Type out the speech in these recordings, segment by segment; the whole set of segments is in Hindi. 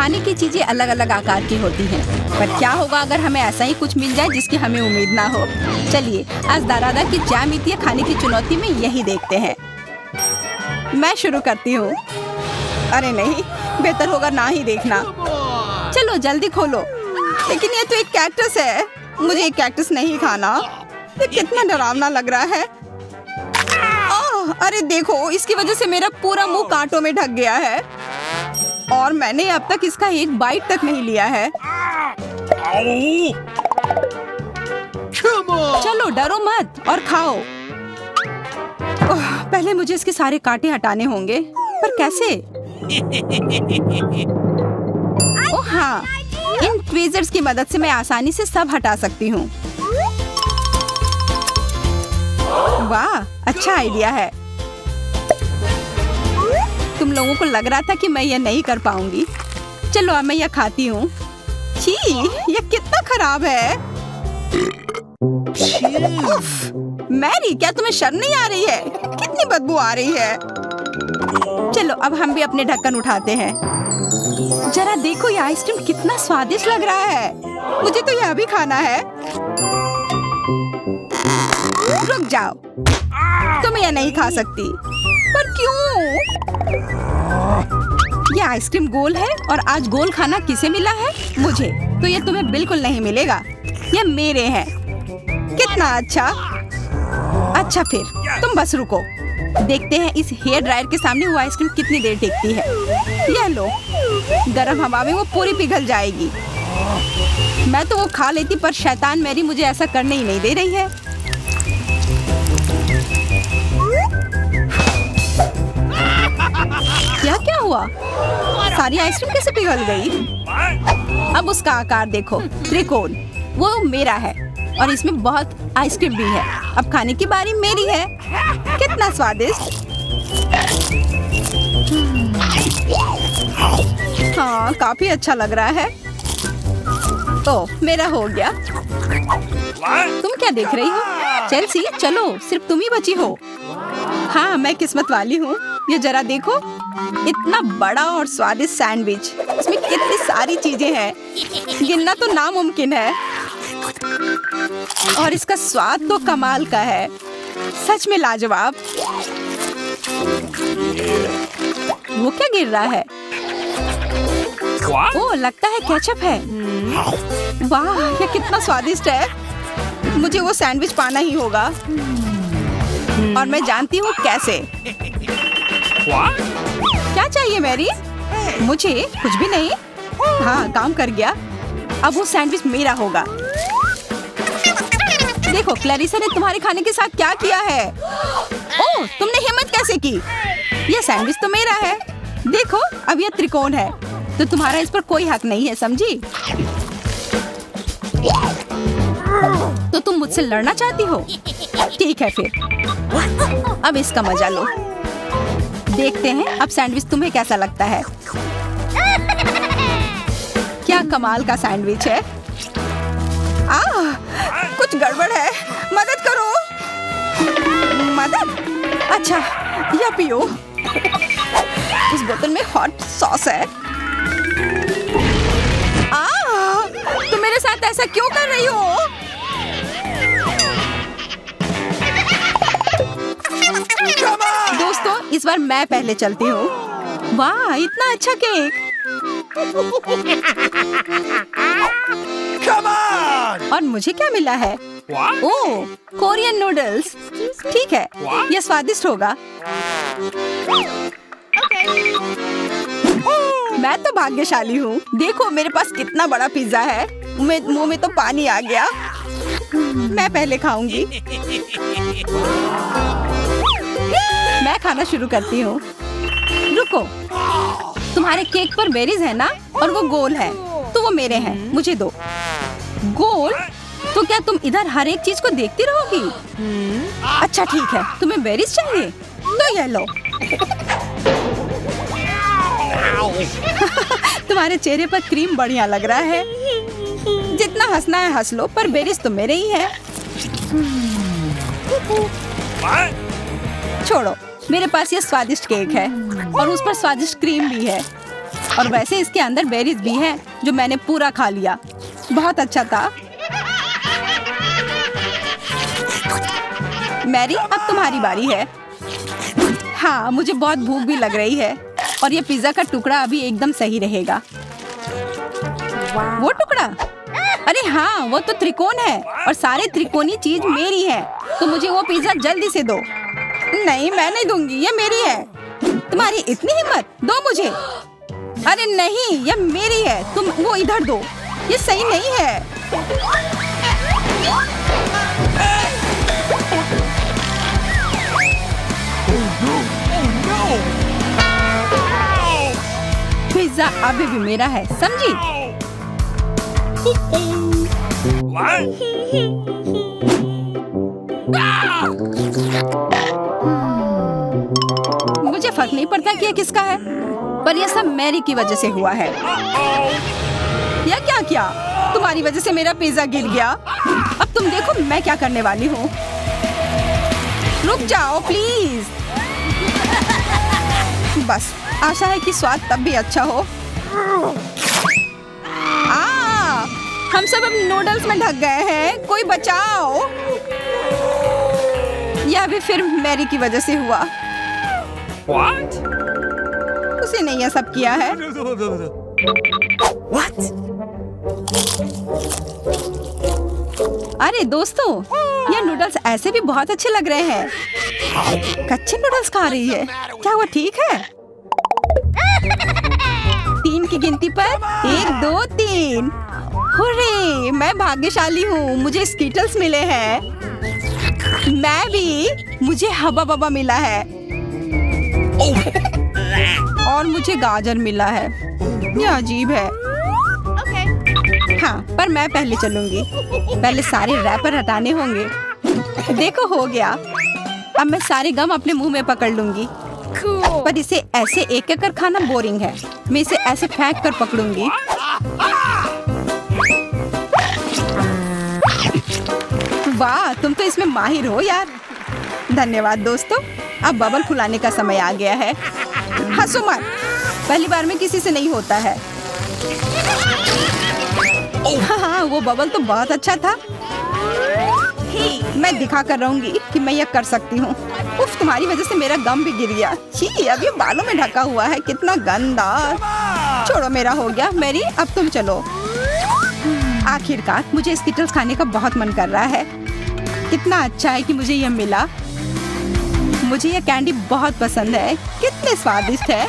खाने की चीजें अलग अलग आकार की होती हैं, पर क्या होगा अगर हमें ऐसा ही कुछ मिल जाए जिसकी हमें उम्मीद ना हो। चलिए आज दारादा की ज्यामितीय खाने की चुनौती में यही देखते हैं। मैं शुरू करती हूँ। अरे नहीं, बेहतर होगा ना ही देखना। चलो जल्दी खोलो। लेकिन ये तो एक कैक्टस है, मुझे एक कैक्टस नहीं खाना। ये कितना डरावना लग रहा है। अरे देखो, इसकी वजह से मेरा पूरा मुंह कांटों में ढक गया है और मैंने अब तक इसका एक बाइट तक नहीं लिया है। चलो डरो मत और खाओ। पहले मुझे इसके सारे कांटे हटाने होंगे, पर कैसे? ओह हाँ, इन ट्वीजर्स की मदद से मैं आसानी से सब हटा सकती हूँ। वाह, अच्छा आइडिया है। तुम लोगों को लग रहा था कि मैं यह नहीं कर पाऊंगी। चलो अब मैं यह खाती हूँ। छी, यह कितना खराब है। मैरी, क्या तुम्हें शर्म नहीं आ रही है? कितनी बदबू आ रही है। चलो अब हम भी अपने ढक्कन उठाते हैं। जरा देखो, यह आइसक्रीम कितना स्वादिष्ट लग रहा है। मुझे तो यह भी खाना है। रुक जाओ, तुम यह नहीं खा सकती। पर क्यों? यह आइसक्रीम गोल है और आज गोल खाना किसे मिला है? मुझे। तो ये तुम्हें बिल्कुल नहीं मिलेगा, ये मेरे हैं। कितना अच्छा। अच्छा फिर तुम बस रुको, देखते हैं इस हेयर ड्रायर के सामने वो आइसक्रीम कितनी देर टिकती है। यह लो, गर्म हवा में वो पूरी पिघल जाएगी। मैं तो वो खा लेती, पर शैतान मैरी मुझे ऐसा करने ही नहीं दे रही है। क्या हुआ? सारी आइसक्रीम कैसे पिघल गई? अब उसका आकार देखो, त्रिकोण। वो मेरा है और इसमें बहुत आइसक्रीम भी है। अब खाने की बारी मेरी है। कितना स्वादिष्ट। हाँ, काफी अच्छा लग रहा है। तो मेरा हो गया। तुम क्या देख रही हो? चेल्सी, चलो, सिर्फ तुम ही बची हो। हाँ, मैं किस्मत वाली हूँ। ये जरा देखो, इतना बड़ा और स्वादिष्ट सैंडविच। इसमें कितनी सारी चीजें हैं, गिनना तो नामुमकिन है। और इसका स्वाद तो कमाल का है, सच में लाजवाब। वो क्या गिर रहा है? ओह, लगता है केचप है। वाह, ये कितना स्वादिष्ट है। मुझे वो सैंडविच पाना ही होगा और मैं जानती हूँ कैसे। क्या चाहिए मैरी? मुझे कुछ भी नहीं। हाँ, काम कर गया। अब वो सैंडविच मेरा होगा। देखो, क्लैरिसा ने तुम्हारे खाने के साथ क्या किया है। ओह, तुमने हिम्मत कैसे की? ये सैंडविच तो मेरा है। देखो, अब यह त्रिकोण है, तो तुम्हारा इस पर कोई हक नहीं है, समझी? तो तुम मुझसे लड़ना चाहती हो? ठीक है फिर, अब इसका मजा लो। देखते हैं अब सैंडविच तुम्हें कैसा लगता है। क्या कमाल का सैंडविच है। कुछ गड़बड़ है, मदद करो। मदद? अच्छा, या पियो। उस बोतल में हॉट सॉस है। तुम मेरे साथ ऐसा क्यों कर रही हो? दोस्तों, इस बार मैं पहले चलती हूँ। वाह, इतना अच्छा केक। और मुझे क्या मिला है? ओह, कोरियन नूडल्स। ठीक है, यह स्वादिष्ट होगा। मैं तो भाग्यशाली हूँ। देखो, मेरे पास कितना बड़ा पिज्जा है। मुंह में तो पानी आ गया। मैं पहले खाऊंगी। मैं खाना शुरू करती हूँ। रुको, तुम्हारे केक पर बेरीज है ना, और वो गोल है, तो वो मेरे हैं। मुझे दो। गोल? तो क्या तुम इधर हर एक चीज को देखती रहोगी? अच्छा ठीक है, तुम्हें बेरीज चाहिए तो ये लो। तुम्हारे चेहरे पर क्रीम बढ़िया लग रहा है। जितना हंसना है हंस लो, पर बेरीज तो मेरे ही है। छोड़ो, मेरे पास ये स्वादिष्ट केक है और उस पर स्वादिष्ट क्रीम भी है। और वैसे इसके अंदर बेरीज भी है जो मैंने पूरा खा लिया। बहुत अच्छा था। मैरी, अब तुम्हारी बारी है। हाँ, मुझे बहुत भूख भी लग रही है और ये पिज्जा का टुकड़ा अभी एकदम सही रहेगा। वो टुकड़ा? अरे हाँ, वो तो त्रिकोण है और सारे त्रिकोणीय चीज मेरी है, तो मुझे वो पिज्जा जल्दी से दो। नहीं, मैं नहीं दूंगी, ये मेरी है। तुम्हारी इतनी हिम्मत, दो मुझे। अरे नहीं, ये मेरी है, तुम वो इधर दो। ये सही नहीं है। पिज्जा अभी भी मेरा है, समझी? मुझे फर्क नहीं पड़ता कि ये किसका है, पर यह सब मैरी की वजह से हुआ है। यह क्या किया? तुम्हारी वजह से मेरा पिज्जा गिर गया। अब तुम देखो मैं क्या करने वाली हूँ। रुक जाओ प्लीज। बस, आशा है कि स्वाद तब भी अच्छा हो। हम सब अब नूडल्स में ढक गए हैं, कोई बचाओ। यह भी फिर मैरी की वजह से हुआ। What? उसे नहीं यह सब किया है। What? अरे दोस्तों, ये नूडल्स ऐसे भी बहुत अच्छे लग रहे हैं। कच्चे नूडल्स खा रही है, क्या वो ठीक है? 3 की गिनती पर 1, 2, 3। हुर्रे, मैं भाग्यशाली हूँ, मुझे स्कीटल्स मिले हैं। मैं भी, मुझे हबा बबा मिला है। और मुझे गाजर मिला है। ये अजीब है। हाँ, पर मैं पहले चलूंगी। पहले सारे रैपर हटाने होंगे। देखो, हो गया। अब मैं सारे गम अपने मुंह में पकड़ लूंगी। पर इसे ऐसे एक कर खाना बोरिंग है। मैं इसे ऐसे फेंक कर पकड़ूंगी। वाह, तुम तो इसमें माहिर हो यार। धन्यवाद दोस्तों। अब बबल फुलाने का समय आ गया है। हंसो मत, पहली बार में किसी से नहीं होता है। हाँ, वो बबल तो बहुत अच्छा था। मैं दिखा कर रहूंगी कि मैं ये कर सकती हूँ। उफ, तुम्हारी वजह से मेरा गम भी गिर गया। छी, अब ये बालों में ढका हुआ है, कितना गंदा। छोड़ो, मेरा हो गया। मैरी, अब तुम चलो। आखिरकार मुझे स्कीटल्स खाने का बहुत मन कर रहा है। कितना अच्छा है कि मुझे यह मिला। मुझे यह कैंडी बहुत पसंद है, कितने स्वादिष्ट है।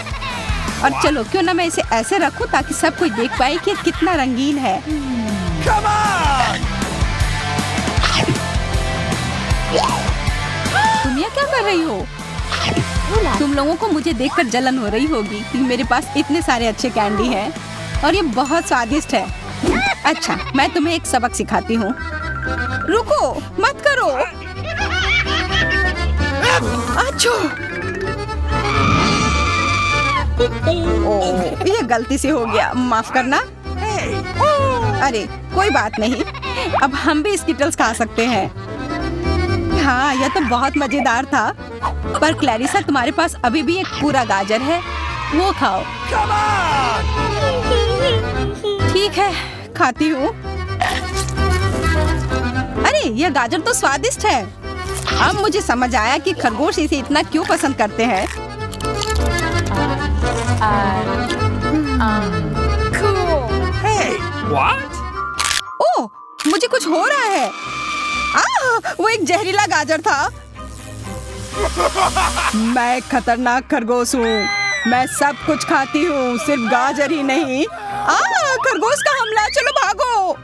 और चलो, क्यों ना मैं इसे ऐसे रखूं ताकि सब कोई देख पाए कि कितना रंगीन है। तुम ये क्या कर रही हो? तुम लोगों को मुझे देखकर जलन हो रही होगी कि मेरे पास इतने सारे अच्छे कैंडी हैं और ये बहुत स्वादिष्ट है। अच्छा, मैं तुम्हें एक सबक सिखाती हूँ। रुको, मत करो। अच्छो। ओह, ये गलती से हो गया, माफ करना। अरे कोई बात नहीं, अब हम भी स्कीटल्स खा सकते हैं। हाँ, यह तो बहुत मजेदार था। पर क्लैरिसा, तुम्हारे पास अभी भी एक पूरा गाजर है, वो खाओ। ठीक है, खाती हूँ। अरे यह गाजर तो स्वादिष्ट है। अब मुझे समझ आया कि खरगोश इसे इतना क्यों पसंद करते हैं। ओह, मुझे कुछ हो रहा है। वो एक जहरीला गाजर था। मैं एक खतरनाक खरगोश हूँ। मैं सब कुछ खाती हूँ, सिर्फ गाजर ही नहीं। खरगोश का हमला, चलो भागो।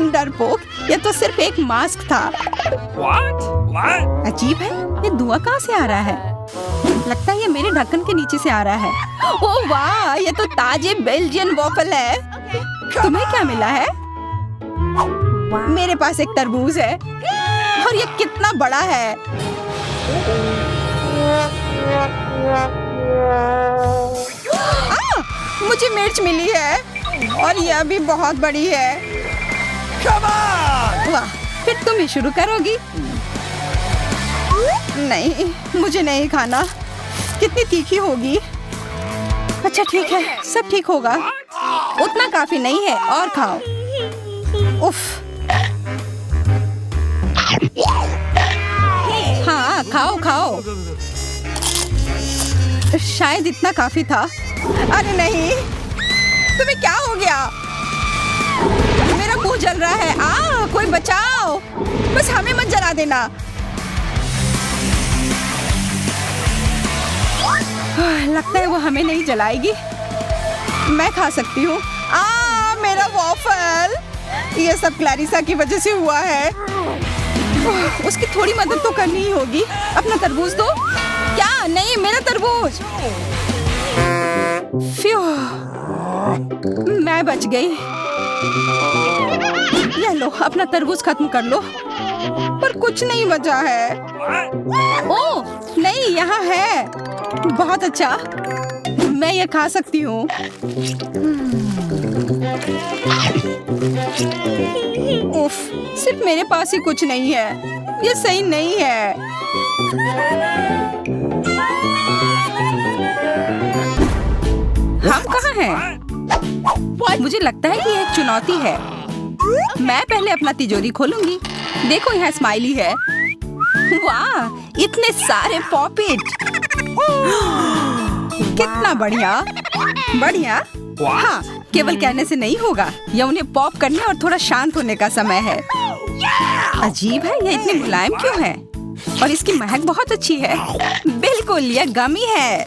डरपोक, ये तो सिर्फ एक मास्क था। What? अजीब है, ये धुआं कहाँ से आ रहा है? लगता है ये मेरे ढक्कन के नीचे से आ रहा है। ओह वाह, ये तो ताजे बेल्जियन वॉफल है। तुम्हें क्या मिला है? मेरे पास एक तरबूज है और ये कितना बड़ा है। मुझे मिर्च मिली है और यह भी बहुत बड़ी है। वाह, फिर तुम ही शुरू करोगी? नहीं, मुझे नहीं खाना। कितनी तीखी होगी। अच्छा ठीक है, सब ठीक होगा। उतना काफी नहीं है, और खाओ। उफ। हाँ खाओ खाओ। शायद इतना काफी था। अरे नहीं, तुम्हें क्या हो गया? मेरा मुंह जल रहा है। कोई बचाओ, बस हमें मत जला देना। लगता है वो हमें नहीं जलाएगी। मैं खा सकती हूँ। मेरा वॉफल। ये सब क्लैरिसा की वजह से हुआ है। उसकी थोड़ी मदद तो करनी ही होगी। अपना तरबूज दो। क्या? नहीं, मेरा तरबूज। फ्यू, मैं बच गई। ये लो, अपना तरबूज खत्म कर लो। पर कुछ नहीं बचा है। ओह नहीं, यहाँ है। बहुत अच्छा, मैं ये खा सकती हूँ। उफ, सिर्फ मेरे पास ही कुछ नहीं है। ये सही नहीं है। हम कहाँ हैं? मुझे लगता है कि ये एक चुनौती है। मैं पहले अपना तिजोरी खोलूंगी। देखो, यहाँ स्माइली है। वाह, इतने सारे पॉपिट। कितना बढ़िया। बढ़िया। हाँ, केवल कहने से नहीं होगा। यह उन्हें पॉप करने और थोड़ा शांत होने का समय है। अजीब है, यह इतनी मुलायम क्यों है? और इसकी महक बहुत अच्छी है। बिल्कुल, यह गमी है।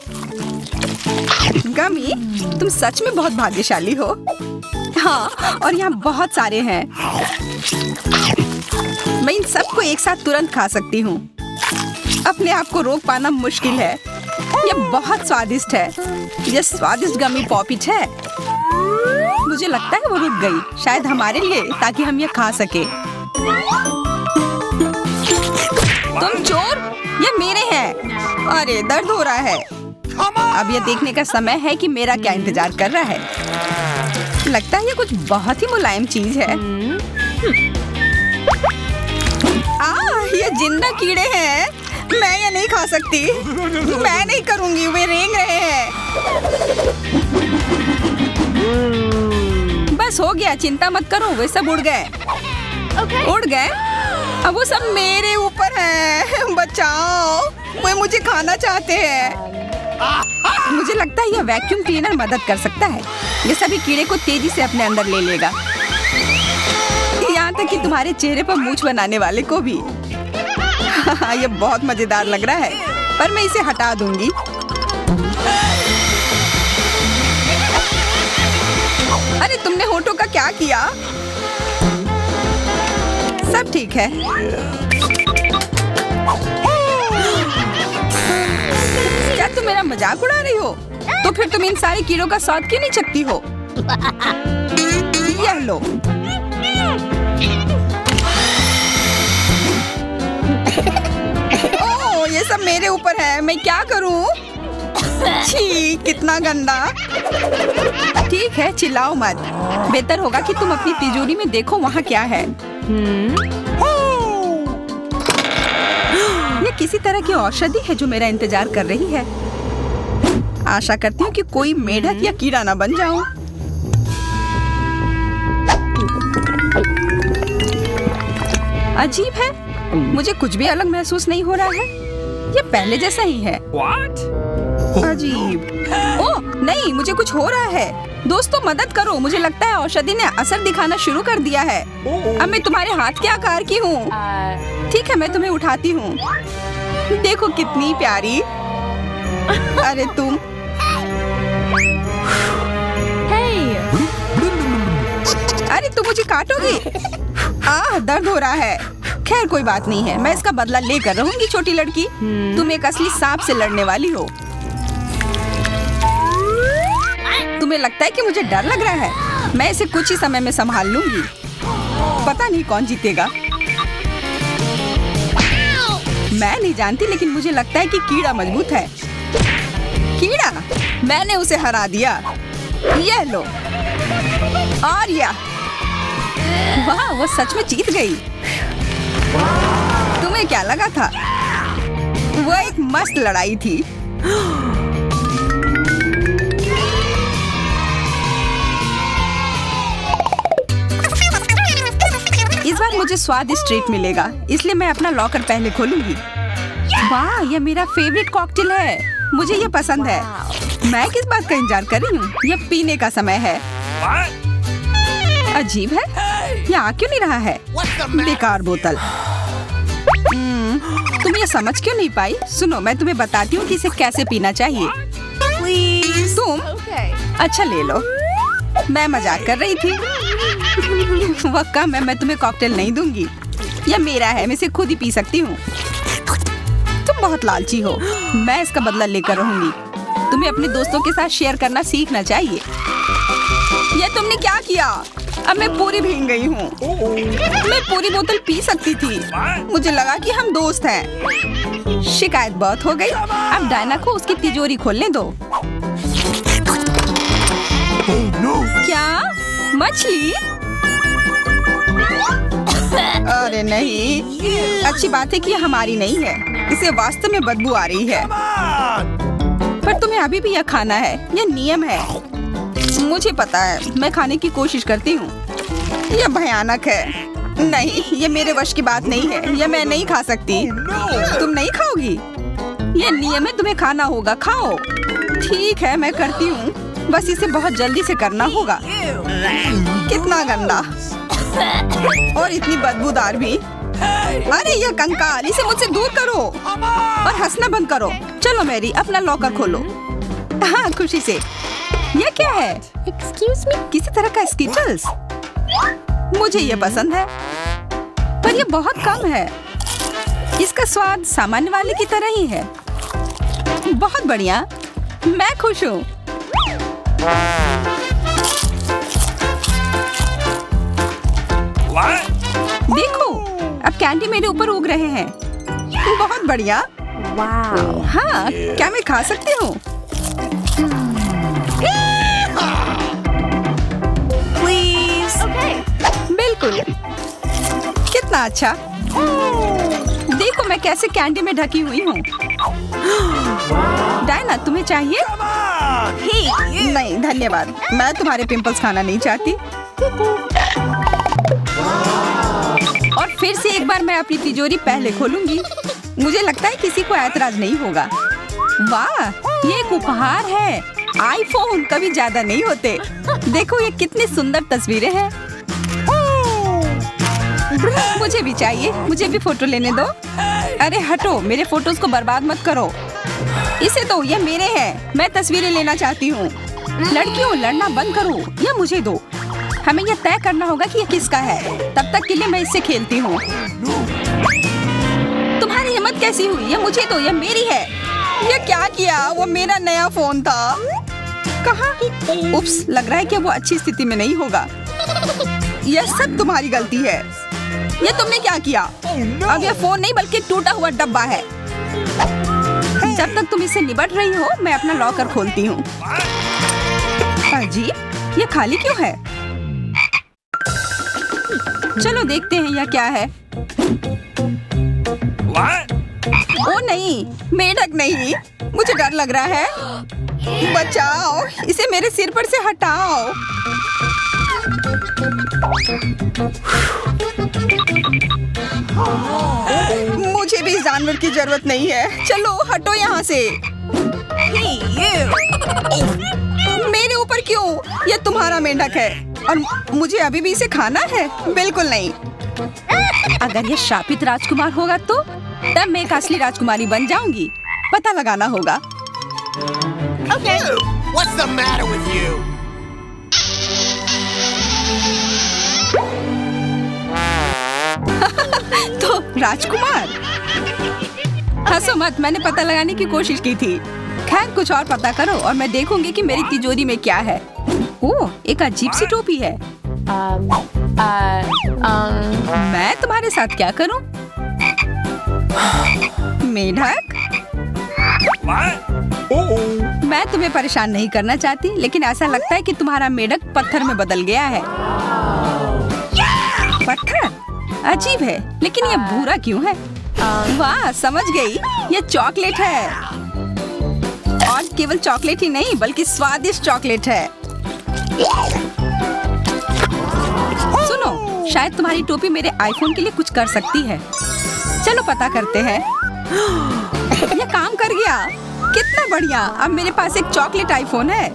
गमी, तुम सच में बहुत भाग्यशाली हो। हाँ, और यहाँ बहुत सारे हैं। मैं इन सबको एक साथ तुरंत खा सकती हूँ। अपने आप को रोक पाना मुश्किल है। यह बहुत स्वादिष्ट है। यह स्वादिष्ट गमी पॉपिट है। मुझे लगता है वो रुक गई, शायद हमारे लिए, ताकि हम ये खा सके। तुम चोर, ये मेरे हैं। अरे दर्द हो रहा है। अब ये देखने का समय है कि मेरा क्या इंतजार कर रहा है। लगता है ये कुछ बहुत ही मुलायम चीज है। ये जिंदा कीड़े हैं। मैं ये नहीं खा सकती। मैं नहीं करूंगी, वे रेंग रहे हैं। बस हो गया, चिंता मत करो, वे सब उड़ गए। उड़ गए? अब वो सब मेरे ऊपर है। बचाओ, वे मुझे खाना चाहते हैं। मुझे लगता है यह वैक्यूम क्लीनर मदद कर सकता है। ये सभी कीड़े को तेजी से अपने अंदर ले लेगा, यहाँ तक कि तुम्हारे चेहरे पर मूंछ बनाने वाले को भी। ये बहुत मजेदार लग रहा है, पर मैं इसे हटा दूंगी। अरे तुमने होठों का क्या किया? सब ठीक है। क्या तुम मेरा मजाक उड़ा रही हो? तो फिर तुम इन सारे कीड़ों का स्वाद क्यों नहीं चखती हो? यह लो। ओह, ये सब मेरे ऊपर है। मैं क्या करूं? छी, कितना गंदा। ठीक है, चिल्लाओ मत। बेहतर होगा कि तुम अपनी तिजोरी में देखो वहाँ क्या है। ये किसी तरह की औषधि है जो मेरा इंतजार कर रही है। आशा करती हूँ कि कोई मेढक या कीड़ा ना बन जाऊं। अजीब है, मुझे कुछ भी अलग महसूस नहीं हो रहा है। ये पहले जैसा ही है। अजीब। ओह नहीं, मुझे कुछ हो रहा है। दोस्तों मदद करो, मुझे लगता है औषधि ने असर दिखाना शुरू कर दिया है। अब मैं तुम्हारे हाथ के आकार की हूँ। ठीक है, मैं तुम्हें उठाती हूँ। देखो कितनी प्यारी। अरे तुम। अरे तुम मुझे काटोगी? दर्द हो रहा है। खैर कोई बात नहीं है, मैं इसका बदला लेकर रहूंगी। छोटी लड़की, तुम एक असली सांप से लड़ने वाली हो। तुम्हें लगता है कि मुझे डर लग रहा है? मैं इसे कुछ ही समय में संभाल लूंगी। पता नहीं कौन जीतेगा। मैं नहीं जानती, लेकिन मुझे लगता है कि कीड़ा मजबूत है। कीड़ा, मैंने उसे हरा दिया। यह लो। और यह, वाह, वो सच में जीत गई। तुम्हें क्या लगा था? वो एक मस्त लड़ाई थी। मुझे स्वादिष्ट ट्रीट मिलेगा, इसलिए मैं अपना लॉकर पहले खोलूंगी। वाह, ये मेरा फेवरेट कॉकटेल है, मुझे ये पसंद है। मैं किस बात का इंतजार कर रही हूँ? यह पीने का समय है। अजीब है, ये आ क्यों नहीं रहा है? बेकार बोतल। तुम ये समझ क्यों नहीं पाई? सुनो, मैं तुम्हें बताती हूँ कि इसे कैसे पीना चाहिए। तुम अच्छा ले लो, मैं मजाक कर रही थी। वह कम है, मैं तुम्हें कॉकटेल नहीं दूंगी, यह मेरा है, मैं इसे खुद ही पी सकती हूँ। तुम बहुत लालची हो, मैं इसका बदला लेकर रहूंगी। तुम्हें अपने दोस्तों के साथ शेयर करना सीखना चाहिए। यह तुमने क्या किया? अब मैं पूरी भीग गई हूँ। मैं पूरी बोतल पी सकती थी, मुझे लगा कि हम दोस्त हैं। शिकायत बहुत हो गई। अब डायना को उसकी तिजोरी खोलने दो। क्या मछली? अरे नहीं, अच्छी बात है कि ये हमारी नहीं है, इसे वास्तव में बदबू आ रही है। पर तुम्हें अभी भी यह खाना है, यह नियम है। मुझे पता है, मैं खाने की कोशिश करती हूँ। यह भयानक है। नहीं, ये मेरे वश की बात नहीं है, यह मैं नहीं खा सकती। तुम नहीं खाओगी? यह नियम है, तुम्हें खाना होगा, खाओ। ठीक है, मैं करती हूँ, बस इसे बहुत जल्दी से करना होगा। कितना गंदा और इतनी बदबूदार भी। अरे यह कंकाल, इसे मुझसे दूर करो और हंसना बंद करो। चलो मैरी, अपना लॉकर खोलो। हाँ, खुशी से। यह क्या है? Excuse me? किसी तरह का स्किटल्स। मुझे ये पसंद है, पर यह बहुत कम है। इसका स्वाद सामान्य वाले की तरह ही है। बहुत बढ़िया, मैं खुश हूँ। देखो, अब कैंडी मेरे ऊपर उग रहे हैं। बहुत बढ़िया। Wow. हाँ, क्या मैं खा सकती हूँ? Please. Okay. बिल्कुल। कितना अच्छा। देखो मैं कैसे कैंडी में ढकी हुई हूँ। डायना, तुम्हें चाहिए? नहीं धन्यवाद, मैं तुम्हारे पिंपल्स खाना नहीं चाहती। और फिर से एक बार मैं अपनी तिजोरी पहले खोलूंगी। मुझे लगता है किसी को ऐतराज नहीं होगा। वाह, ये एक उपहार है। आईफोन कभी ज्यादा नहीं होते। देखो ये कितनी सुंदर तस्वीरें हैं। मुझे भी चाहिए, मुझे भी फोटो लेने दो। अरे हटो, मेरे फोटोज को बर्बाद मत करो। इसे दो, ये मेरे हैं, मैं तस्वीरें लेना चाहती हूँ। लड़कियों, लड़ना बंद करो, यह मुझे दो। हमें यह तय करना होगा कि यह किसका है। तब तक के लिए मैं इससे खेलती हूँ। तुम्हारी हिम्मत कैसी हुई? यह मुझे दो, यह मेरी है। यह क्या किया? वो मेरा नया फोन था। कहाँ? उप्स, लग रहा है कि वो अच्छी स्थिति में नहीं होगा। यह सब तुम्हारी गलती है। यह तुमने क्या किया? अब यह फोन नहीं बल्कि टूटा हुआ डब्बा है। जब तक तुम इससे निपट रही हो, मैं अपना लॉकर खोलती हूँ। अजीब, ये खाली क्यों है? चलो देखते हैं यह क्या है। ओ नहीं, मेढक नहीं, मुझे डर लग रहा है। बचाओ, इसे मेरे सिर पर से हटाओ। मुझे भी इस जानवर की जरूरत नहीं है। चलो हटो यहाँ से। मेरे ऊपर क्यों? यह तुम्हारा मेंढक है और मुझे अभी भी इसे खाना है? बिल्कुल नहीं। अगर यह शापित राजकुमार होगा तो तब मैं एक असली राजकुमारी बन जाऊंगी। पता लगाना होगा। Okay. What's the matter with you? तो राजकुमार, हंसो मत, मैंने पता लगाने की कोशिश की थी। खैर कुछ और पता करो और मैं देखूंगी कि मेरी तिजोरी में क्या है। ओह, एक अजीब सी टोपी है। मैं तुम्हारे साथ क्या करूं? मेढक, मैं तुम्हें परेशान नहीं करना चाहती, लेकिन ऐसा लगता है कि तुम्हारा मेढक पत्थर में बदल गया है। पत्थर? अजीब है, लेकिन ये भूरा क्यों है? वाह, समझ गई, ये चॉकलेट है। और केवल चॉकलेट ही नहीं, बल्कि स्वादिष्ट चॉकलेट है। सुनो, शायद तुम्हारी टोपी मेरे आईफोन के लिए कुछ कर सकती है। चलो पता करते हैं। ये काम कर गया। कितना बढ़िया। अब मेरे पास एक चॉकलेट आईफोन है।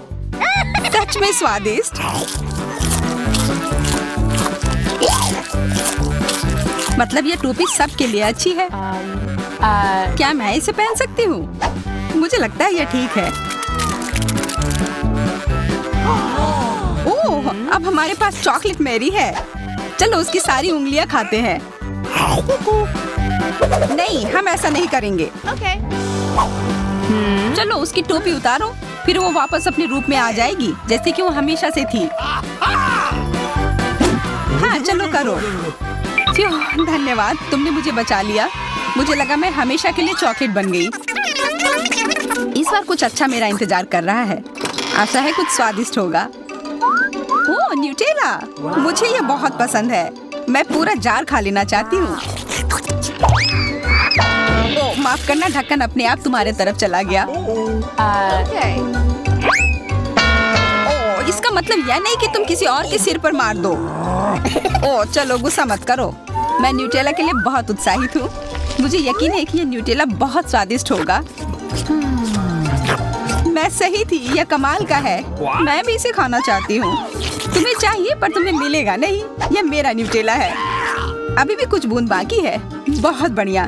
सच में स्वादिष्ट। मतलब ये टोपी सबके लिए अच्छी है। क्या मैं इसे पहन सकती हूँ? मुझे लगता है ये ठीक है। ओह, अब हमारे पास चॉकलेट मैरी है। चलो उसकी सारी उंगलियां खाते हैं। नहीं, हम ऐसा नहीं करेंगे। Okay. चलो उसकी टोपी उतारो, फिर वो वापस अपने रूप में आ जाएगी जैसे कि वो हमेशा से थी। हाँ, चलो करो। धन्यवाद, तुमने मुझे बचा लिया। मुझे लगा मैं हमेशा के लिए चॉकलेट बन गई। इस बार कुछ अच्छा मेरा इंतजार कर रहा है। आशा है कुछ स्वादिष्ट होगा। ओह, न्यूटेला, मुझे ये बहुत पसंद है। मैं पूरा जार खा लेना चाहती हूँ। ओह, माफ करना, ढक्कन अपने आप तुम्हारे तरफ चला गया। Okay. ओह, इसका मतलब यह नहीं कि तुम किसी और के सिर पर मार दो। ओह, चलो गुस्सा मत करो। मैं न्यूटेला के लिए बहुत उत्साहित हूँ। मुझे यकीन है कि ये न्यूटेला बहुत स्वादिष्ट होगा। मैं सही थी, यह कमाल का है। मैं भी इसे खाना चाहती हूँ। तुम्हें चाहिए पर तुम्हें मिलेगा नहीं। यह मेरा न्यूटेला है। अभी भी कुछ बूंद बाकी है। बहुत बढ़िया।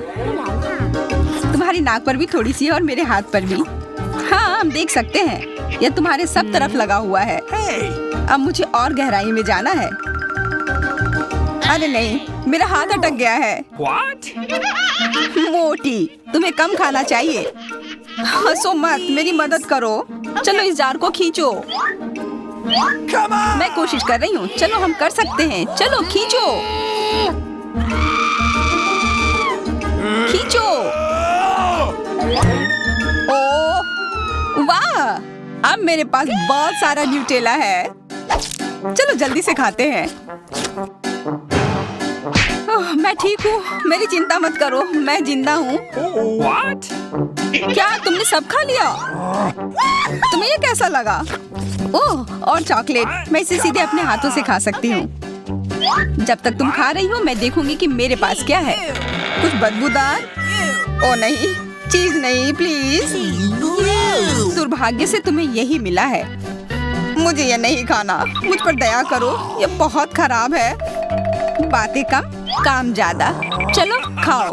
तुम्हारी नाक पर भी थोड़ी सी है और मेरे हाथ पर भी। हाँ, हम देख सकते हैं। यह तुम्हारे सब तरफ लगा हुआ है। अब मुझे और गहराई में जाना है। अरे नहीं, मेरा हाथ अटक गया है। What? मोटी, तुम्हें कम खाना चाहिए। हंसो मत, मेरी मदद करो। चलो इस जार को खींचो। Come on! मैं कोशिश कर रही हूँ। चलो हम कर सकते हैं। चलो खींचो, खींचो। ओह, वाह! अब मेरे पास बहुत सारा न्यूटेला है। चलो जल्दी से खाते हैं। ओह, मैं ठीक हूँ। मेरी चिंता मत करो, मैं जिंदा हूँ। What? क्या तुमने सब खा लिया? तुम्हें ये कैसा लगा? ओह, और चॉकलेट। मैं इसे सीधे अपने हाथों से खा सकती हूँ। जब तक तुम खा रही हो, मैं देखूंगी कि मेरे पास क्या है। कुछ बदबूदार? ओ नहीं, चीज नहीं, प्लीज। दुर्भाग्य से तुम्हें यही मिला है। मुझे ये नहीं खाना। मुझ पर दया करो, ये बहुत खराब है। बातें कम, काम ज्यादा। चलो खाओ।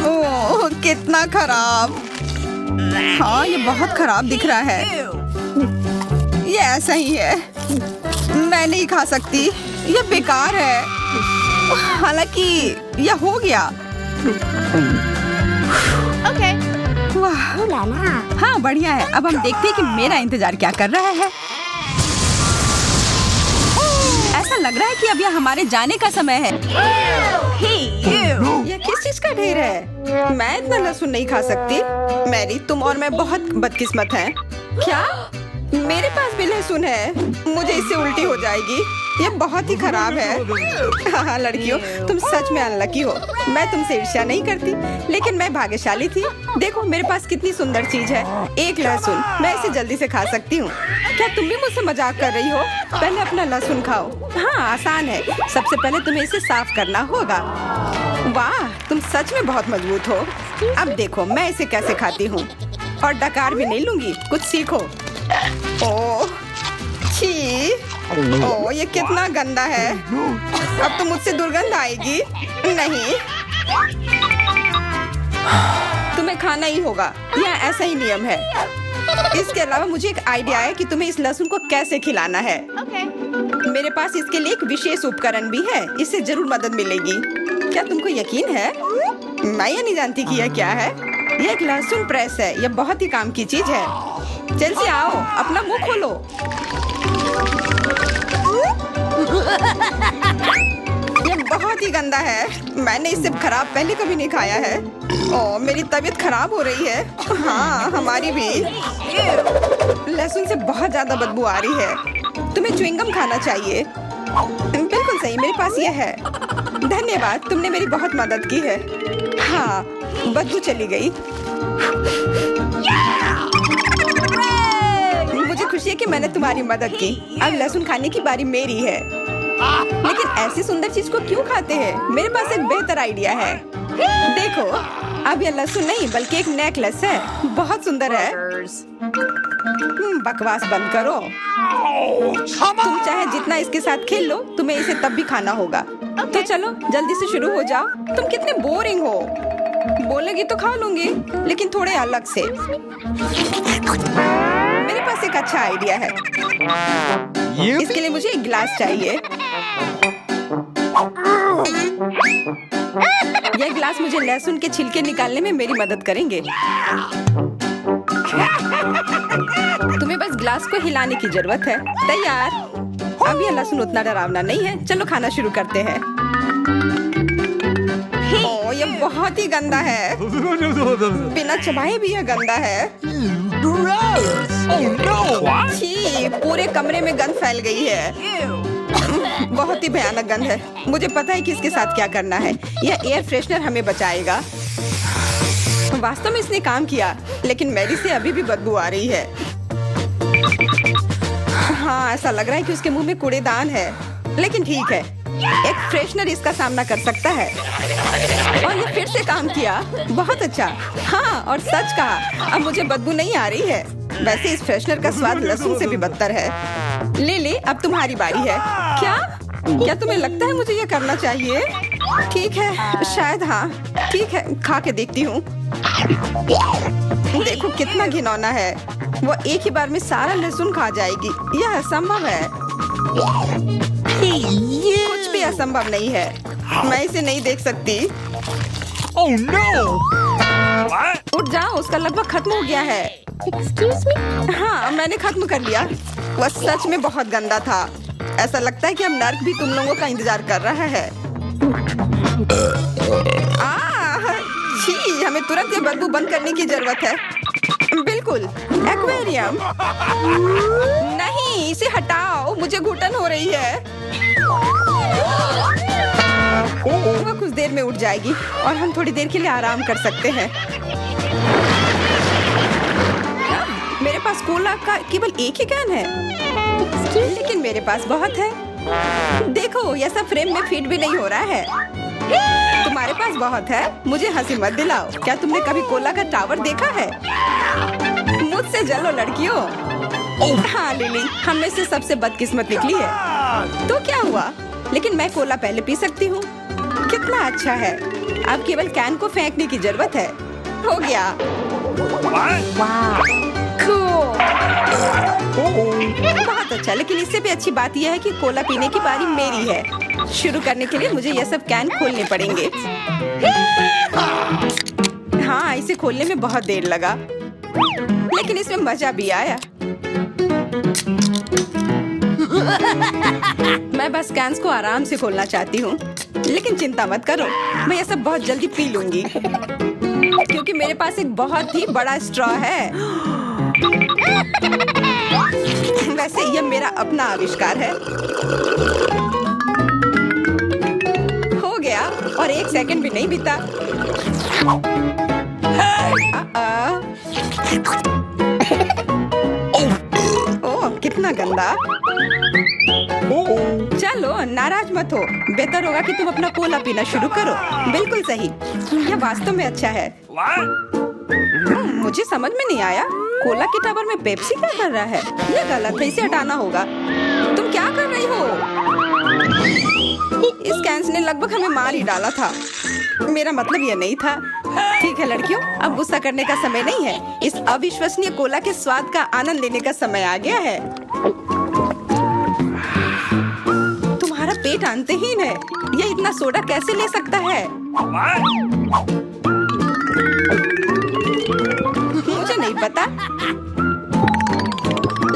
ओह, कितना खराब। हाँ, ये बहुत खराब दिख रहा है। ये ऐसा ही है। मैं नहीं खा सकती। ये बेकार है। हालांकि यह हो गया। Okay. वाह, Ooh la la. हाँ बढ़िया है। अब हम देखते हैं कि मेरा इंतजार क्या कर रहा है। ऐसा लग रहा है कि अब यह हमारे जाने का समय है। ये किस चीज का ढेर है? मैं इतना लहसुन नहीं खा सकती। मैरी, तुम और मैं बहुत बदकिस्मत हैं। क्या? मेरे पास भी लहसुन है। मुझे इससे उल्टी हो जाएगी। ये बहुत ही खराब है। हाँ लड़कियों, तुम सच में अनलकी हो। मैं तुमसे ईर्ष्या नहीं करती, लेकिन मैं भाग्यशाली थी। देखो मेरे पास कितनी सुंदर चीज है। एक लहसुन। मैं इसे जल्दी से खा सकती हूँ। क्या तुम भी मुझसे मजाक कर रही हो? पहले अपना लहसुन खाओ। हाँ, आसान है। सबसे पहले तुम्हें इसे साफ करना होगा। वाह, तुम सच में बहुत मजबूत हो। अब देखो मैं इसे कैसे खाती हूँ। और डकार भी नहीं लूंगी। कुछ सीखो। ओह, छी। ओह, ये कितना गंदा है। अब तो मुझसे दुर्गंध आएगी। नहीं, तुम्हें खाना ही होगा। यह ऐसा ही नियम है। इसके अलावा मुझे एक आइडिया है कि तुम्हें इस लहसुन को कैसे खिलाना है। Okay. मेरे पास इसके लिए एक विशेष उपकरण भी है। इससे जरूर मदद मिलेगी। क्या तुमको यकीन है? मैं ये नहीं जानती कि यह क्या है। यह एक लहसुन प्रेस है। यह बहुत ही काम की चीज है। जल्दी आओ, अपना मुंह खोलो। यह बहुत ही गंदा है। मैंने इससे खराब पहले कभी नहीं खाया है। ओह, मेरी तबीयत खराब हो रही है। हाँ, हमारी भी। लहसुन से बहुत ज्यादा बदबू आ रही है। तुम्हें च्युइंगम खाना चाहिए। बिल्कुल सही, मेरे पास यह है। धन्यवाद, तुमने मेरी बहुत मदद की है। हाँ, बदबू चली गई। मुझे खुशी है कि मैंने तुम्हारी मदद की। अब लहसुन खाने की बारी मेरी है। लेकिन ऐसी सुंदर चीज को क्यों खाते हैं? मेरे पास एक बेहतर आइडिया है। देखो, अब यह लहसुन नहीं बल्कि एक नेकलेस है। बहुत सुंदर है। बकवास बंद करो। तुम चाहे जितना इसके साथ खेल लो, तुम्हें इसे तब भी खाना होगा। तो चलो जल्दी से शुरू हो जाओ। तुम कितने बोरिंग हो। बोलेगी तो खा लूंगी, लेकिन थोड़े अलग से। मेरे पास एक अच्छा आइडिया है। इसके लिए मुझे एक गिलास चाहिए। यह गिलास मुझे लहसुन के छिलके निकालने में मेरी मदद करेंगे। तुम्हें बस गिलास को हिलाने की जरूरत है। तैयार। अब यह लहसुन उतना डरावना नहीं है। चलो खाना शुरू करते हैं। ओह, यह बहुत ही गंदा है। बिना चबाए भी यह गंदा है। छी, पूरे कमरे में गंध फैल गई है। बहुत ही भयानक गंध है। मुझे पता है कि इसके साथ क्या करना है। यह एयर फ्रेशनर हमें बचाएगा। वास्तव में इसने काम किया, लेकिन मैरी से अभी भी बदबू आ रही है। हाँ, ऐसा लग रहा है कि उसके मुंह में कूड़ेदान है, लेकिन ठीक है, एक फ्रेशनर इसका सामना कर सकता है। और ये फिर से काम किया। बहुत अच्छा। हाँ, और सच कहा, अब मुझे बदबू नहीं आ रही है। वैसे इस फ्रेशनर का स्वाद लहसुन से भी बदतर है। ले, अब तुम्हारी बारी है। क्या तुम्हें लगता है मुझे ये करना चाहिए? ठीक है, शायद हाँ। ठीक है, खा के देखती हूँ। देखो कितना घिनौना है। वो एक ही बार में सारा लहसुन खा जाएगी। यह असंभव है। कुछ भी असंभव नहीं है। मैं इसे नहीं देख सकती। Oh no! उठ जाओ, उसका लगभग खत्म हो गया है। Excuse me? हाँ, मैंने खत्म कर लिया। वह सच में बहुत गंदा था। ऐसा लगता है कि अब नर्क भी तुम लोगों का इंतजार कर रहा है। छी, हमें तुरंत ये बदबू बंद करने की जरूरत है। बिल्कुल, एक्वेरियम। नहीं, इसे हटाओ, मुझे घुटन हो रही है। वह कुछ देर में उठ जाएगी और हम थोड़ी देर के लिए आराम कर सकते हैं। मेरे पास कोला का केवल एक ही कैन है, लेकिन मेरे पास बहुत है। देखो, यह सब फ्रेम में फिट भी नहीं हो रहा है। तुम्हारे पास बहुत है, मुझे हंसी मत दिलाओ। क्या तुमने कभी कोला का टावर देखा है? मुझसे जलो लड़कियों। हाँ लिली, हम में से सबसे बदकिस्मत निकली है। तो क्या हुआ? लेकिन मैं कोला पहले पी सकती हूँ। कितना अच्छा है। अब केवल कैन को फेंकने की जरूरत है। हो गया। बहुत अच्छा, लेकिन इससे भी अच्छी बात यह है कि कोला पीने की बारी मेरी है। शुरू करने के लिए मुझे यह सब कैन खोलने पड़ेंगे। हाँ, इसे खोलने में बहुत देर लगा, लेकिन इसमें मजा भी आया। मैं बस कैंस को आराम से खोलना चाहती हूँ, लेकिन चिंता मत करो, मैं यह सब बहुत जल्दी पी लूंगी, क्योंकि मेरे पास एक बहुत ही बड़ा स्ट्रॉ है। वैसे यह मेरा अपना आविष्कार है। हो गया, और 1 सेकंड भी नहीं बीता। ओह, कितना गंदा। चलो नाराज मत हो, बेहतर होगा कि तुम अपना कोला पीना शुरू करो। बिल्कुल सही, यह वास्तव में अच्छा है। मुझे समझ में नहीं आया, कोला के टावर में पेप्सी क्या कर रहा है? यह गलत है, इसे हटाना होगा। तुम क्या कर रही हो? इस कैंस ने लगभग हमें मार ही डाला था। मेरा मतलब यह नहीं था। ठीक है लड़कियों, अब गुस्सा करने का समय नहीं है। इस अविश्वसनीय कोला के स्वाद का आनंद लेने का समय आ गया है। तुम्हारा पेट अंतहीन है। यह इतना सोडा कैसे ले सकता है? मुझे नहीं पता,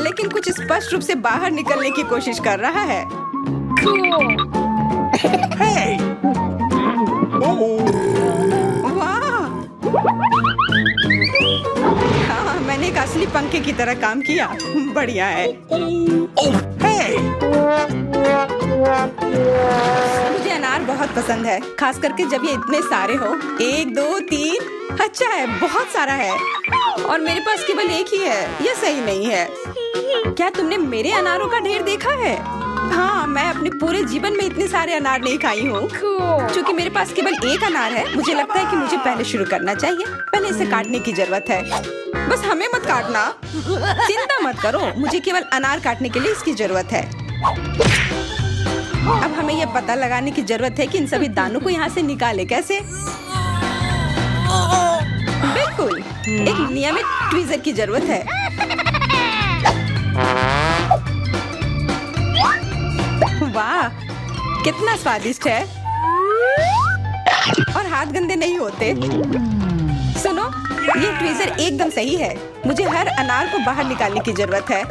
लेकिन कुछ स्पष्ट रूप से बाहर निकलने की कोशिश कर रहा है। Hey! वाह! हाँ, मैंने एक असली पंखे की तरह काम किया। बढ़िया है। Oh, hey! मुझे अनार बहुत पसंद है, खास करके जब ये इतने सारे हो। 1 2 3, अच्छा है, बहुत सारा है और मेरे पास केवल एक ही है। ये सही नहीं है। क्या तुमने मेरे अनारों का ढेर देखा है? हाँ, मैं अपने पूरे जीवन में इतने सारे अनार नहीं खाई हूँ। क्योंकि मेरे पास केवल एक अनार है, मुझे लगता है कि मुझे पहले शुरू करना चाहिए। पहले इसे काटने की जरूरत है। बस हमें मत काटना, चिंता मत करो, मुझे केवल अनार काटने के लिए इसकी जरूरत है। अब हमें यह पता लगाने की जरूरत है कि इन सभी दानों को यहाँ से निकाले कैसे। बिल्कुल, एक नियमित ट्वीजर की जरूरत है। वाह, कितना स्वादिष्ट है और हाथ गंदे नहीं होते। सुनो, ये ट्वीजर एकदम सही है। मुझे हर अनार को बाहर निकालने की जरूरत है।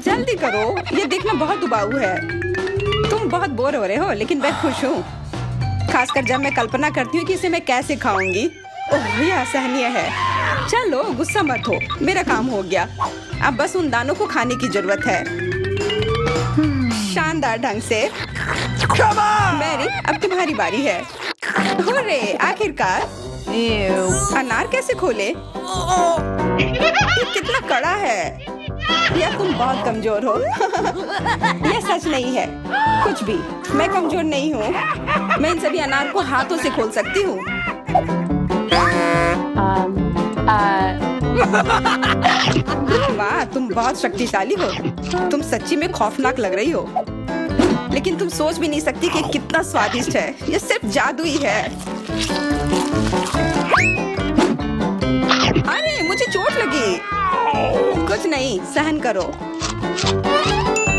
जल्दी करो, ये देखना बहुत उबाऊ है। तुम बहुत बोर हो रहे हो, लेकिन मैं खुश हूँ, खासकर जब मैं कल्पना करती हूँ कि इसे मैं कैसे खाऊंगी। ओह, यह असहनीय है। चलो गुस्सा मत हो, मेरा काम हो गया। अब बस उन दानों को खाने की जरूरत है, शानदार ढंग से। मैरी, अब तुम्हारी बारी है। हुर्रे, आखिरकार। अनार कैसे खोले? ये कितना कड़ा है। या तुम बहुत कमजोर हो। यह सच नहीं है, कुछ भी। मैं कमजोर नहीं हूँ। मैं इन सभी अनार को हाथों से खोल सकती हूँ। वाह, तुम बहुत शक्तिशाली हो। तुम सच्ची में खौफनाक लग रही हो, लेकिन तुम सोच भी नहीं सकती कि कितना स्वादिष्ट है। ये सिर्फ जादू ही है। अरे, मुझे चोट लगी। कुछ नहीं, सहन करो।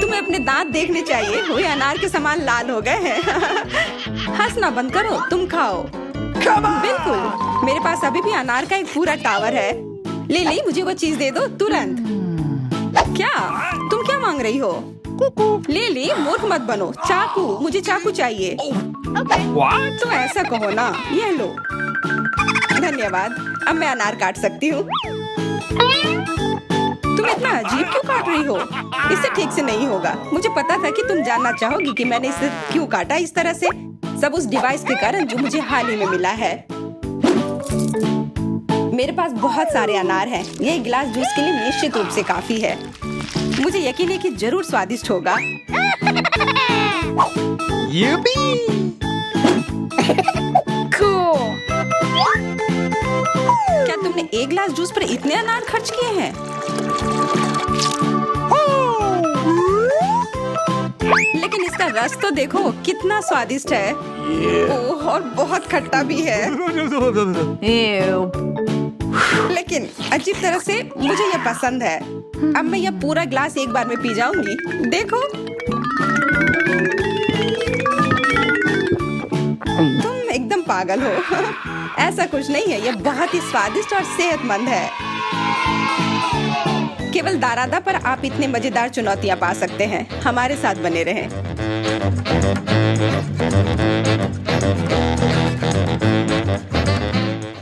तुम्हें अपने दांत देखने चाहिए, वे अनार के समान लाल हो गए हैं। हंसना बंद करो, तुम खाओ। बिल्कुल, मेरे पास अभी भी अनार का एक पूरा टावर है। लिली, मुझे वो चीज दे दो तुरंत। क्या तुम क्या मांग रही हो? लिली, मूर्ख मत बनो। चाकू, मुझे चाकू चाहिए। What? तो ऐसा कहो ना। यह लो। धन्यवाद, अब मैं अनार काट सकती हूँ। तुम इतना अजीब क्यों काट रही हो? इससे ठीक से नहीं होगा। मुझे पता था कि तुम जानना चाहोगी कि मैंने इसे क्यों काटा इस तरह से। सब उस डिवाइस के कारण जो मुझे हाल ही में मिला है। मेरे पास बहुत सारे अनार हैं। ये एक गिलास जूस के लिए निश्चित रूप से काफी है। मुझे यकीन है कि जरूर स्वादिष्ट होगा। Yippee! Cool. क्या तुमने एक गिलास जूस पर इतने अनार खर्च किए हैं? लेकिन इसका रस तो देखो, कितना स्वादिष्ट है। ओह, और बहुत खट्टा भी है। Ew. लेकिन अजीब तरह से मुझे ये पसंद है। अब मैं यह पूरा ग्लास एक बार में पी जाऊंगी। देखो, तुम एकदम पागल हो। ऐसा कुछ नहीं है, यह बहुत ही स्वादिष्ट और सेहतमंद है। केवल दारादा पर आप इतने मजेदार चुनौतियां पा सकते हैं। हमारे साथ बने रहें।